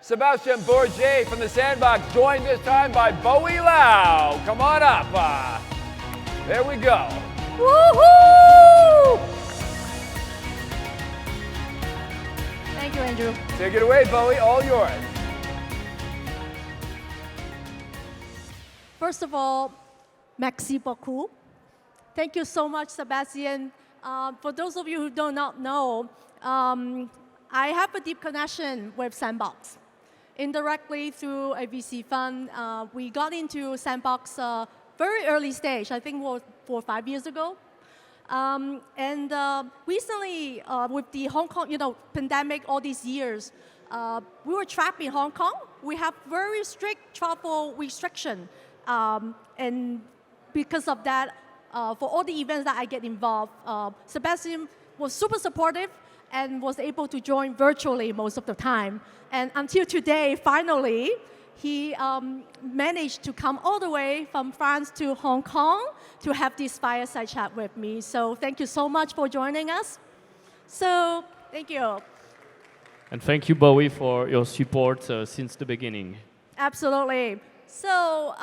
Sebastien Borget from the Sandbox, joined this time by Bowie Lau. Come on up. There we go. Woohoo! Thank you, Andrew. Take it away, Bowie. All yours. First of all, merci beaucoup. Thank you so much, Sebastian. For those of you who do not know, I have a deep connection with Sandbox. Indirectly through a VC fund, we got into Sandbox very early stage, I think 4 or 5 years ago. Recently, with the Hong Kong, pandemic all these years, we were trapped in Hong Kong. We have very strict travel restriction. And because of that, for all the events that I get involved, Sebastian was super supportive and was able to join virtually most of the time. And until today, finally, he managed to come all the way from France to Hong Kong to have this fireside chat with me. So thank you so much for joining us. So thank you. And thank you, Bowie, for your support since the beginning. Absolutely. So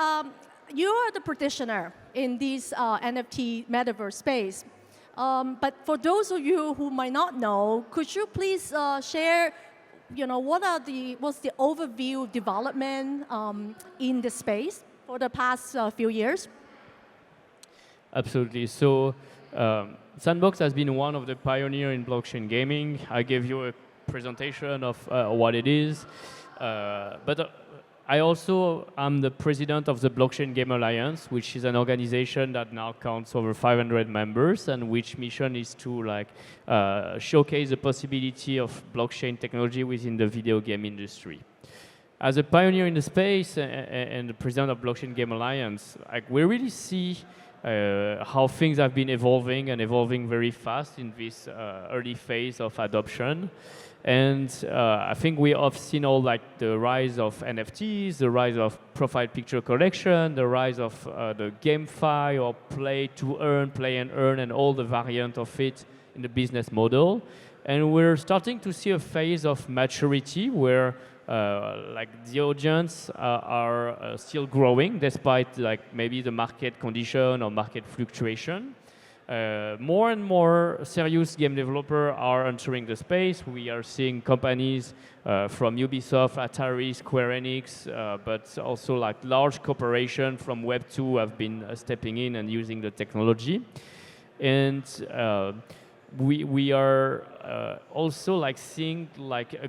you are the practitioner in this NFT metaverse space. But for those of you who might not know, could you please share, what's the overview development in the space for the past few years? Absolutely. So Sandbox has been one of the pioneers in blockchain gaming. I gave you a presentation of what it is. But I also am the president of the Blockchain Game Alliance, which is an organization that now counts over 500 members, and which mission is to showcase the possibility of blockchain technology within the video game industry. As a pioneer in the space and the president of Blockchain Game Alliance, we really see how things have been evolving and evolving very fast in this early phase of adoption. And I think we have seen all the rise of NFTs, the rise of profile picture collection, the rise of the GameFi or play to earn, play and earn, and all the variant of it in the business model. And we're starting to see a phase of maturity where the audience are still growing despite maybe the market condition or market fluctuation. More and more serious game developers are entering the space. We are seeing companies from Ubisoft, Atari, Square Enix, but also large corporations from Web2 have been stepping in and using the technology. And we are also seeing a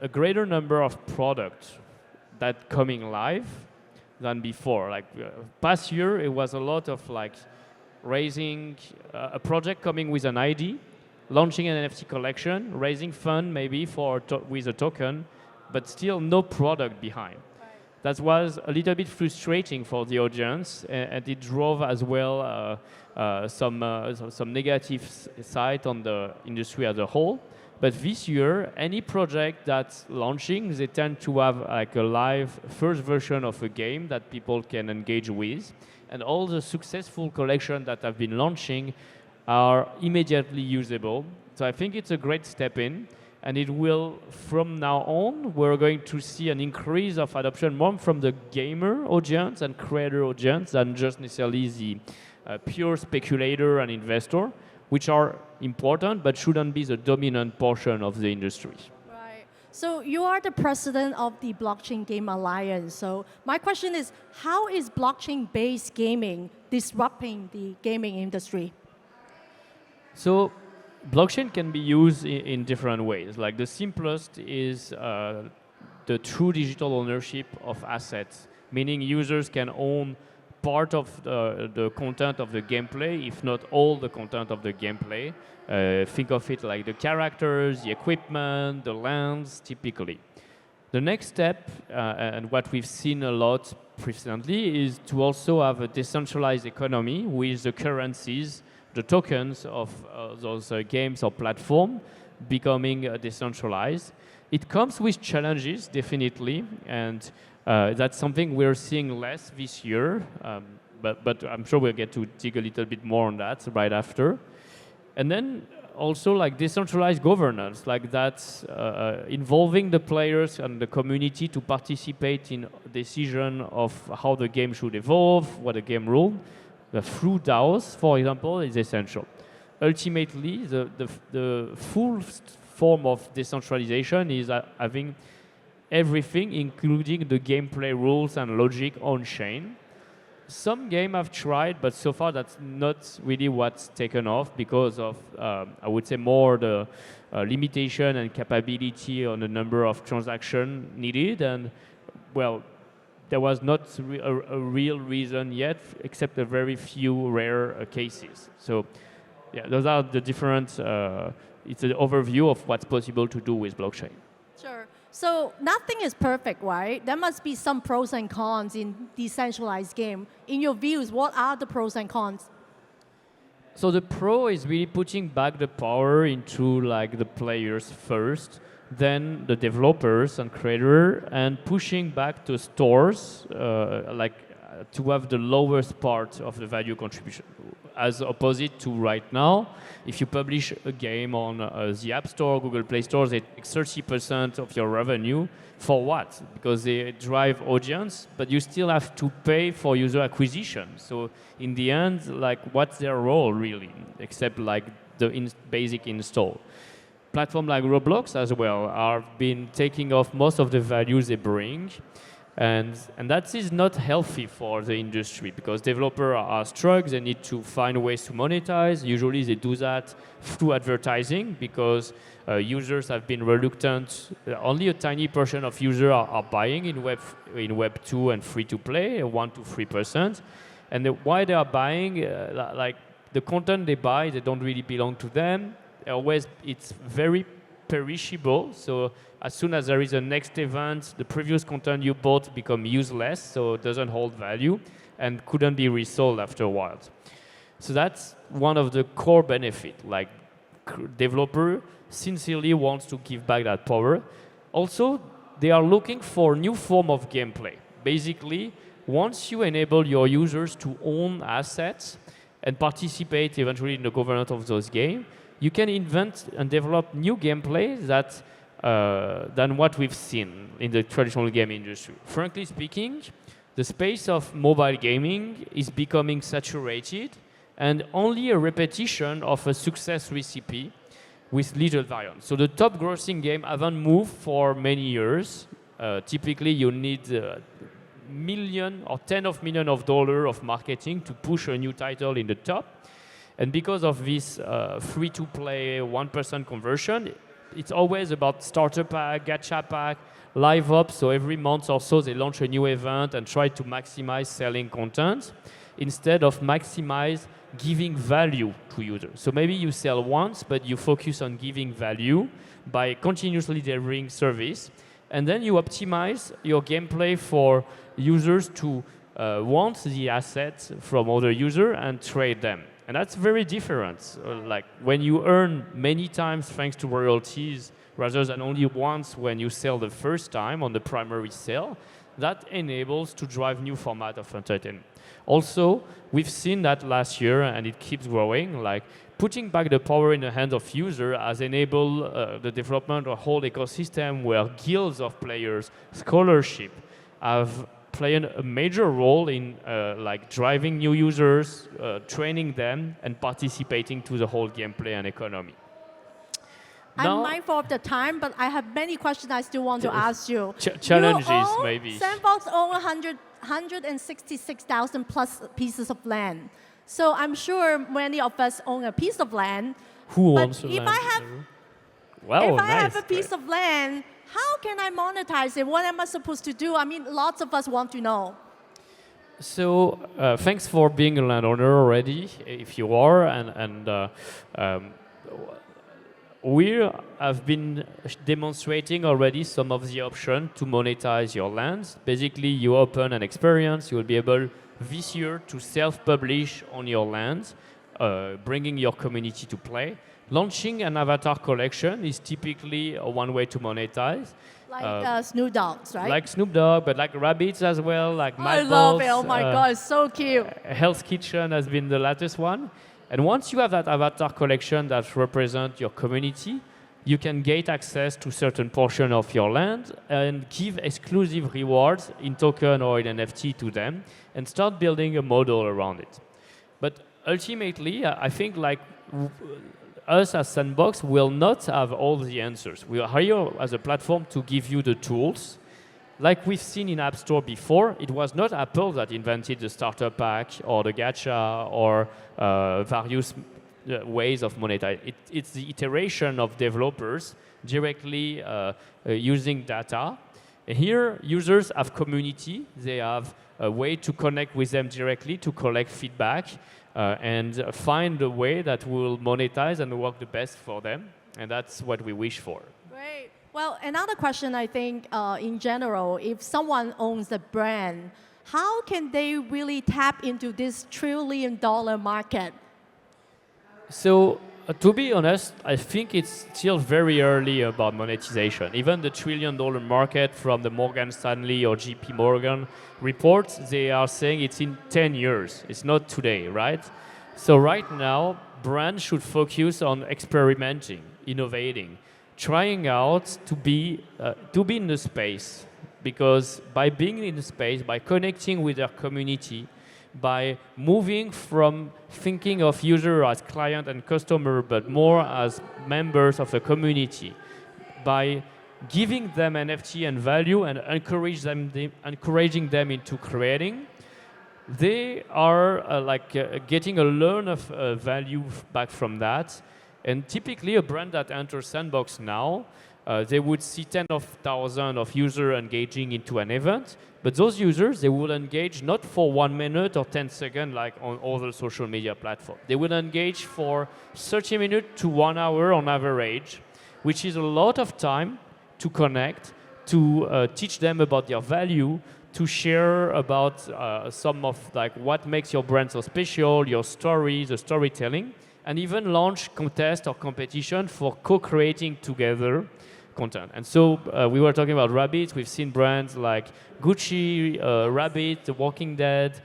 greater number of products that coming live than before. Past year, it was a lot of raising a project coming with an ID, launching an NFT collection, raising fund maybe with a token, but still no product behind. Right. That was a little bit frustrating for the audience, and it drove as well some negative side on the industry as a whole. But this year, any project that's launching, they tend to have a live first version of a game that people can engage with. And all the successful collections that have been launching are immediately usable. So I think it's a great step in. And it will, from now on, we're going to see an increase of adoption more from the gamer audience and creator audience than just necessarily the pure speculator and investor, which are important but shouldn't be the dominant portion of the industry. So you are the president of the Blockchain Game Alliance. So my question is, how is blockchain-based gaming disrupting the gaming industry? So blockchain can be used in different ways. The simplest is the true digital ownership of assets, meaning users can own part of the content of the gameplay, if not all the content of the gameplay. Think of it like the characters, the equipment, the lands, typically. The next step, and what we've seen a lot recently, is to also have a decentralized economy with the currencies, the tokens of those games or platform becoming decentralized. It comes with challenges, definitely, and that's something we're seeing less this year, but I'm sure we'll get to dig a little bit more on that right after. And then also like decentralized governance, like that's involving the players and the community to participate in decision of how the game should evolve, what the game rule. Through DAOs, for example, is essential. Ultimately, the full form of decentralization is having everything, including the gameplay rules and logic on chain. Some games have tried, but so far that's not really what's taken off because of, I would say, more the limitation and capability on the number of transactions needed. And, well, there was not a real reason yet, except a very few rare cases. So, yeah, those are the different, it's an overview of what's possible to do with blockchain. Sure. So nothing is perfect, right? There must be some pros and cons in decentralized game. In your views, what are the pros and cons? So the pro is really putting back the power into like the players first, then the developers and creator, and pushing back to stores to have the lowest part of the value contribution, as opposite to right now. If you publish a game on the App Store, Google Play Store, they take 30% of your revenue. For what? Because they drive audience, but you still have to pay for user acquisition. So in the end, like, what's their role really, except like the basic install? Platforms like Roblox as well have been taking off most of the values they bring. And that is not healthy for the industry because developers are struggling. They need to find ways to monetize. Usually they do that through advertising because users have been reluctant. Only a tiny portion of users are buying in Web 2 and free-to-play, 1 to 3%. And why they are buying, like the content they buy, they don't really belong to them. It's very perishable, so as soon as there is a next event, the previous content you bought become useless, so it doesn't hold value and couldn't be resold after a while. So that's one of the core benefits, like developer sincerely wants to give back that power. Also, they are looking for new form of gameplay. Basically, once you enable your users to own assets and participate eventually in the governance of those games, you can invent and develop new gameplay than what we've seen in the traditional game industry. Frankly speaking, the space of mobile gaming is becoming saturated and only a repetition of a success recipe with little variance. So the top grossing game haven't moved for many years. Typically, you need million or tens of millions of dollars of marketing to push a new title in the top. And because of this free-to-play 1% conversion, it's always about starter pack, gacha pack, live ops. So every month or so, they launch a new event and try to maximize selling content instead of maximize giving value to users. So maybe you sell once, but you focus on giving value by continuously delivering service. And then you optimize your gameplay for users to want the assets from other users and trade them. And that's very different. Like when you earn many times thanks to royalties rather than only once when you sell the first time on the primary sale, that enables to drive new format of entertainment. Also, we've seen that last year and it keeps growing, like putting back the power in the hands of users has enabled the development of a whole ecosystem where guilds of players, scholarship have playing a major role in like driving new users, training them, and participating to the whole gameplay and economy. I'm mindful of the time, but I have many questions I still want to ask you. Challenges, maybe. Sandbox own 166,000 plus pieces of land. So I'm sure many of us own a piece of land. Who owns the land? If I have a piece of land, how can I monetize it? What am I supposed to do? I mean, lots of us want to know. So thanks for being a landowner already, if you are. We have been demonstrating already some of the options to monetize your lands. Basically, you open an experience. You will be able this year to self-publish on your lands, bringing your community to play. Launching an avatar collection is typically one way to monetize. Like Snoop Dogs, right? Like Snoop Dogg, but like rabbits as well, like I love it. Oh my God, it's so cute. Hell's Kitchen has been the latest one. And once you have that avatar collection that represents your community, you can gain access to certain portion of your land and give exclusive rewards in token or in NFT to them and start building a model around it. But ultimately, I think like us as Sandbox will not have all the answers. We are here as a platform to give you the tools. Like we've seen in App Store before, it was not Apple that invented the starter pack or the gacha or various ways of monetizing. It's the iteration of developers directly using data. Here, users have community. They have a way to connect with them directly to collect feedback and find a way that will monetize and work the best for them. And that's what we wish for. Great. Well, another question I think in general, if someone owns a brand, how can they really tap into this $1 trillion market? So, to be honest, I think it's still very early about monetization. Even the $1 trillion market from the Morgan Stanley or JP Morgan reports, they are saying it's in 10 years. It's not today, right? So right now, brands should focus on experimenting, innovating, trying out to be in the space. Because by being in the space, by connecting with their community, by moving from thinking of user as client and customer, but more as members of a community, by giving them NFT and value and encouraging them into creating, they are getting a learn of value back from that. And typically a brand that enters Sandbox now, they would see 10,000 of users engaging into an event, but those users, they will engage not for 1 minute or 10 seconds like on other social media platforms. They will engage for 30 minutes to 1 hour on average, which is a lot of time to connect, to teach them about their value, to share about some of like what makes your brand so special, your story, the storytelling, and even launch contest or competition for co-creating together content. And so we were talking about Rabbit. We've seen brands like Gucci, Rabbit, The Walking Dead,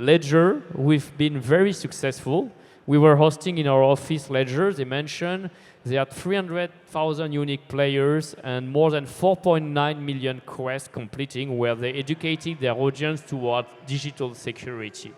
Ledger. We've been very successful. We were hosting in our office Ledger. They mentioned they had 300,000 unique players and more than 4.9 million quests completing where they educated their audience towards digital security.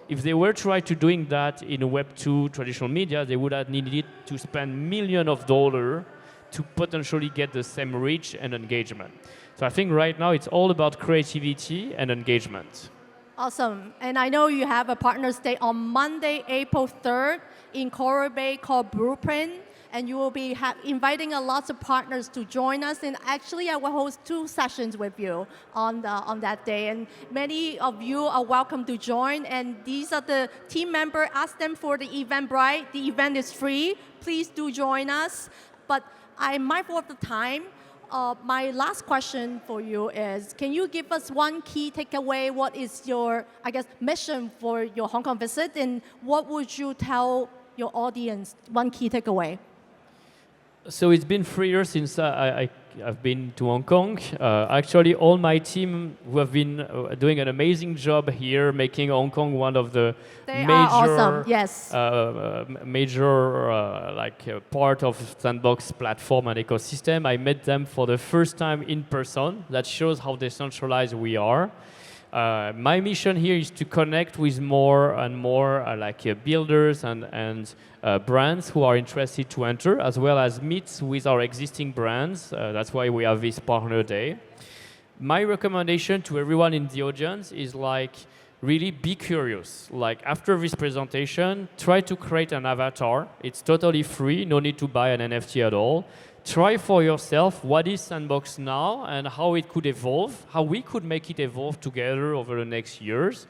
If they were trying to doing that in Web2 traditional media, they would have needed to spend millions of dollars to potentially get the same reach and engagement. So I think right now it's all about creativity and engagement. Awesome. And I know you have a Partners Day on Monday, April 3rd in Coral Bay called Blueprint. And you will be inviting a lot of partners to join us. And actually, I will host 2 sessions with you on that day. And many of you are welcome to join. And these are the team members. Ask them for the Eventbrite. The event is free. Please do join us. But I'm mindful of the time. My last question for you is, can you give us one key takeaway? What is your, I guess, mission for your Hong Kong visit? And what would you tell your audience, one key takeaway? So it's been 3 years since I've been to Hong Kong. Actually, all my team who have been doing an amazing job here, making Hong Kong one of the major part of Sandbox platform and ecosystem. I met them for the first time in person. That shows how decentralized we are. My mission here is to connect with more and more builders and brands who are interested to enter, as well as meet with our existing brands. That's why we have this Partner Day. My recommendation to everyone in the audience is really be curious. After this presentation, try to create an avatar. It's totally free, no need to buy an NFT at all. Try for yourself what is Sandbox now and how it could evolve, how we could make it evolve together over the next years,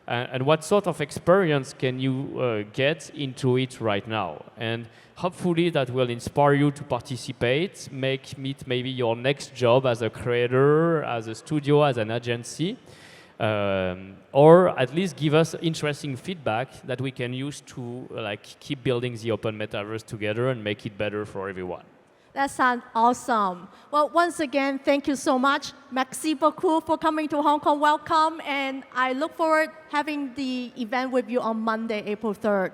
and what sort of experience can you get into it right now. And hopefully that will inspire you to participate, meet maybe your next job as a creator, as a studio, as an agency, or at least give us interesting feedback that we can use to keep building the open metaverse together and make it better for everyone. That sounds awesome. Well, once again, thank you so much. Merci beaucoup for coming to Hong Kong. Welcome. And I look forward having the event with you on Monday, April 3rd.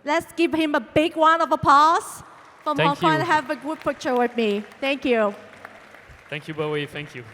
Let's give him a big round of applause from Thank Hong Kong you. and have a good picture with me. Thank you. Thank you, Bowie. Thank you.